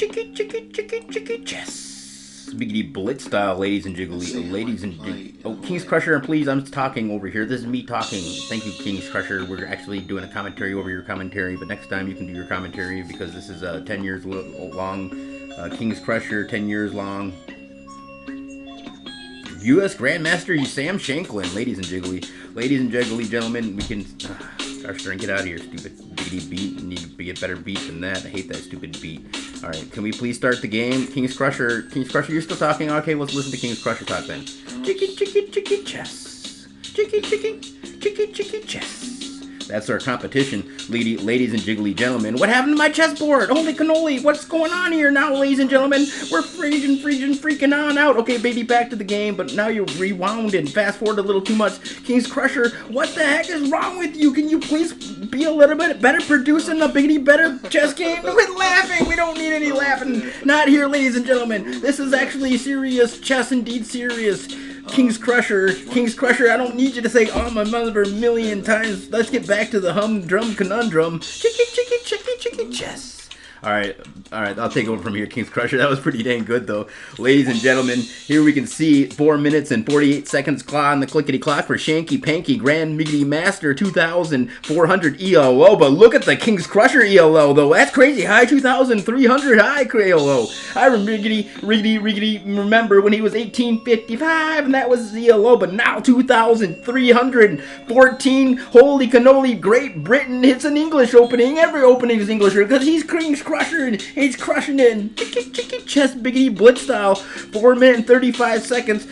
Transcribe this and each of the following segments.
Chicky chess. Biggity blitz style, ladies and jiggly, ladies and oh, King's Crusher, please, I'm talking over here. This is me talking. Thank you, King's Crusher. We're actually doing a commentary over your commentary, but next time you can do your commentary because this is 10 years long. King's Crusher, 10 years long. U.S. Grandmaster Sam Shankland, ladies and jiggly gentlemen, we can. Crusher, get out of here, stupid biggity beat. You need to be a better beat than that. I hate that stupid beat. Alright, can we please start the game? King's Crusher, you're still talking? Okay, let's listen to King's Crusher talk then. Chicky chess. Chicky chess. That's our competition, ladies and jiggly gentlemen. What happened to my chessboard? Holy cannoli, what's going on here now, ladies and gentlemen? We're freaking on out. Okay, baby, back to the game, but now you're rewound and fast forward a little too much. King's Crusher, what the heck is wrong with you? Can you please be a little bit better producing a biggity better chess game? Quit laughing. We don't need any laughing. Not here, ladies and gentlemen. This is actually serious chess, indeed serious. King's Crusher, I don't need you to say oh my mother a million times. Let's get back to the humdrum conundrum. Chicky chess. Alright, I'll take over from here, King's Crusher. That was pretty dang good, though. Ladies and gentlemen, here we can see 4 minutes and 48 seconds on the clickety clock for Shanky Panky Grand Miggity Master 2,400 ELO. But look at the King's Crusher ELO, though. That's crazy high, 2,300 high ELO. I remember when he was 1855, and that was his ELO, but now 2,314. Holy cannoli, Great Britain. It's an English opening. Every opening is English because he's King's Crusher and he's crushing in chicky chess biggity blitz style. 4 minutes and 35 seconds.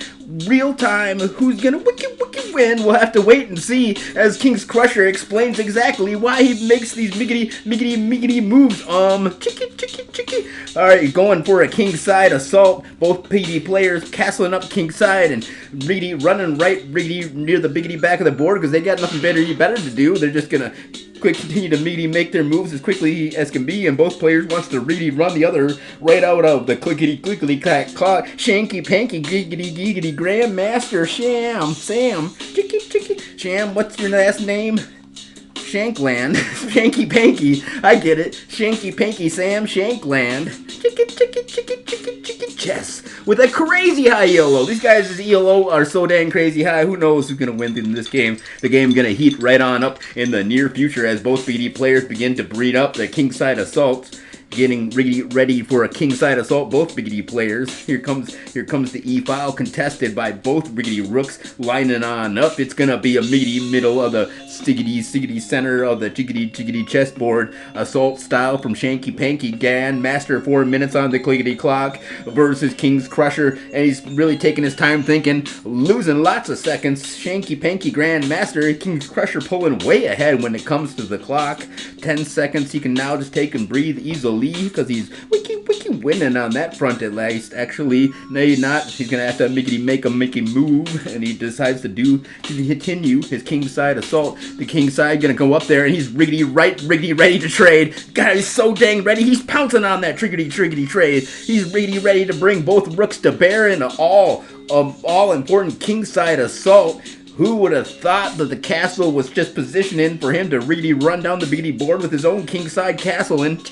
Real time. Who's gonna wiki win? We'll have to wait and see as King's Crusher explains exactly why he makes these miggity moves. Chicky. Alright, going for a kingside assault. Both PD players castling up kingside and Riggedy running right Riggedy near the biggity back of the board because they got nothing better to do. They're just gonna continue to make their moves as quickly as can be, and both players wants to really run the other right out of the clickety clack clock. Shanky Panky giggity Grandmaster Sam chicky Sham, what's your last name? Shankland. Shanky Panky, I get it. Shanky Panky Sam Shankland. Chicky chess with a crazy high ELO. These guys' ELO are so dang crazy high. Who knows who's gonna win in this game? The game gonna heat right on up in the near future as both BD players begin to breed up the kingside assaults. Getting ready for a kingside assault, both biggity players. Here comes the E-file contested by both biggity rooks lining on up. It's gonna be a meaty middle of the stiggity center of the chickity chessboard. Assault style from Shanky Panky Gan Master. 4 minutes on the clickety clock versus King's Crusher, and he's really taking his time thinking, losing lots of seconds. Shanky Panky Grand Master, King's Crusher pulling way ahead when it comes to the clock. 10 seconds. He can now just take and breathe easily because he's wiki winning on that front at least. Actually, no, he's not. He's gonna have to make a move, and he decides to continue his kingside assault. The kingside gonna go up there, and he's ready to trade. God, he's so dang ready. He's pouncing on that triggity trade. He's ready to bring both rooks to bear in an all important kingside assault. Who would have thought that the castle was just positioning for him to really run down the biggity board with his own kingside castle and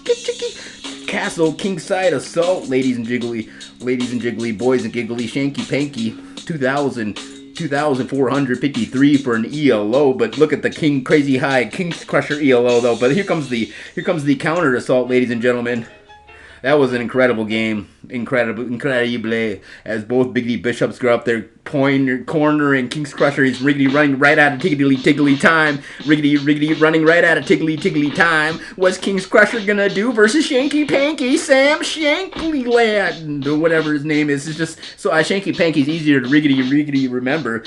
castle kingside assault, ladies and jiggly, boys and giggly, Shanky Panky, 2,453 for an ELO, but look at the crazy high King's Crusher ELO though. But here comes the counter assault, ladies and gentlemen. That was an incredible game. Incredible. As both biggity bishops go up there, corner and King's Crusher. He's Riggedy running right out of tiggly time. Riggedy running right out of tiggly time. What's King's Crusher gonna do versus Shanky Panky Sam Shankland, or whatever his name is? It's just so Shanky Panky's easier to riggedy remember.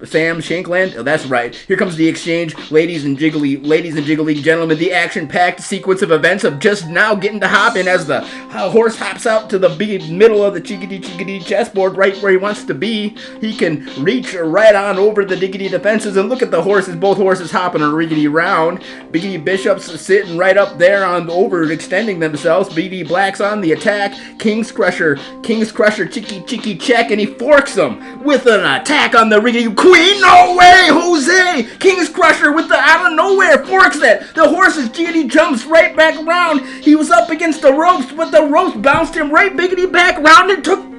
Sam Shankland. Oh, that's right. Here comes the exchange, ladies and jiggly gentlemen. The action-packed sequence of events of just now getting to hopping as the horse hops out to the big middle of the chickity chessboard, right where he wants to be. He can reach right on over the diggity defenses, and look at the horses. Both horses hopping a riggedy round. Biggity bishops sitting right up there on overextending themselves. Biggity blacks on the attack. King's Crusher chicky check, and he forks him with an attack on the riggedy queen. No way, Jose! King's Crusher with the out of nowhere forks that. The horse's jiggity jumps right back around. He was up against the ropes. but the ropes bounced him right biggity back around and drop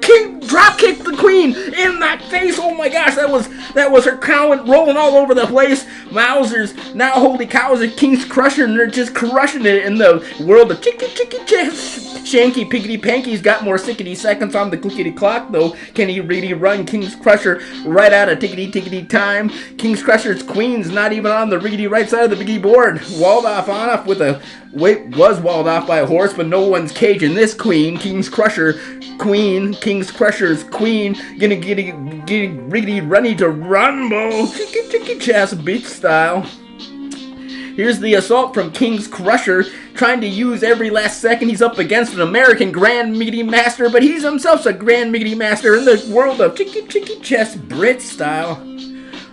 kicked the queen in that face. Oh my gosh, that was her crown rolling all over the place. Wowzers, now holy cows, the King's Crusher, and they're just crushing it in the world of chicky chess. Shanky Piggity Panky's got more sickety seconds on the clickety clock though. Can he really run King's Crusher right out of tickety time? King's Crusher's queen's not even on the riggedy right side of the biggie board. Walled off on off with a was walled off by a horse, but no one's caging this queen. King's Crusher's queen, gonna get riggedy runny to rumble. Chicky chess beach style. Here's the assault from King's Crusher, trying to use every last second. He's up against an American Grand Miggity Master, but he's himself a Grand Miggity Master in the world of chicky chess Brit style.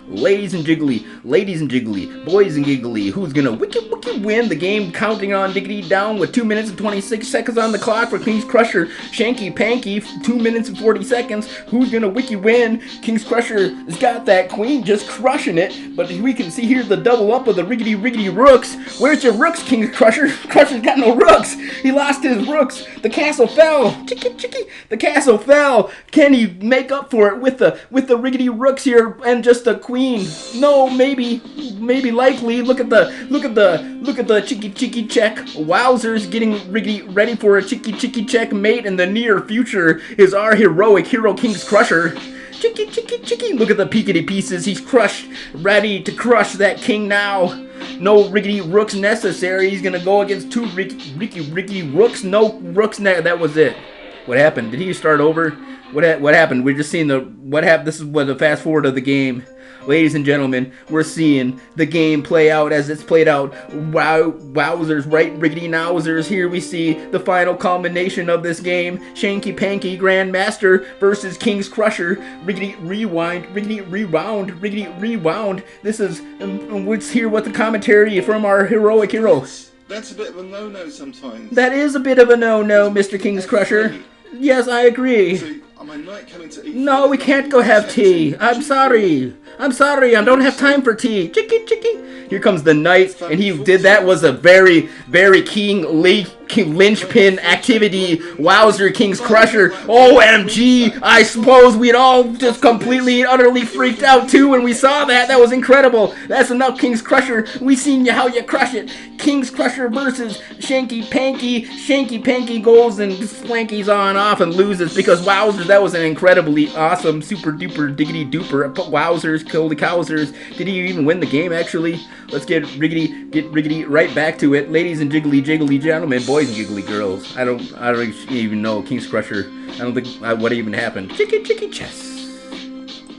Ladies and jiggly, boys and giggly, who's gonna wiki win the game? Counting on diggity down with 2 minutes and 26 seconds on the clock for King's Crusher. Shanky Panky, 2 minutes and 40 seconds. Who's gonna wiki win? King's Crusher has got that queen just crushing it, but we can see here the double up of the riggedy rooks. Where's your rooks, King's Crusher? Crusher's got no rooks. He lost his rooks. The castle fell. Chicky. The castle fell. Can he make up for it with the riggedy rooks here and just a queen? No, maybe likely. Look at the chicky check. Wowzers getting ready for a chicky check mate in the near future is our heroic hero King's Crusher. Chicky. Look at the peekity pieces. He's crushed, ready to crush that king now. No riggedy rooks necessary. He's gonna go against two riggedy rooks. No rooks. That was it. What happened? Did he start over? What happened? We're just seeing what happened. This is what the fast forward of the game. Ladies and gentlemen, we're seeing the game play out as it's played out. Wowzers, right riggedy nowzers. Here we see the final culmination of this game. Shanky Panky Grandmaster versus King's Crusher. Riggedy rewind, riggedy rewound. This is, let's hear what the commentary from our heroic hero. That's a bit of a no-no sometimes. That is a bit of a no-no, Mr. King's Crusher. Yes, I agree. So, am I not coming to eat? No, we can't go have tea. I'm sorry. I don't have time for tea. Chicky. Here comes the knight, and he did that was a very, very King linchpin activity. Wowzer, King's Crusher. OMG! I suppose we'd all just completely and utterly freaked out too when we saw that. That was incredible. That's enough, King's Crusher. We seen you how you crush it. King's Crusher versus Shanky Panky. Shanky Panky goes and slankies on off and loses because Wowzers, that was an incredibly awesome, super duper diggity duper. Wowzers, holy cowzers. Did he even win the game actually? Let's get riggedy right back to it. Ladies and jiggly gentlemen, boys and giggly girls. I don't even know King's Crusher. I don't think what even happened. Chicky chess.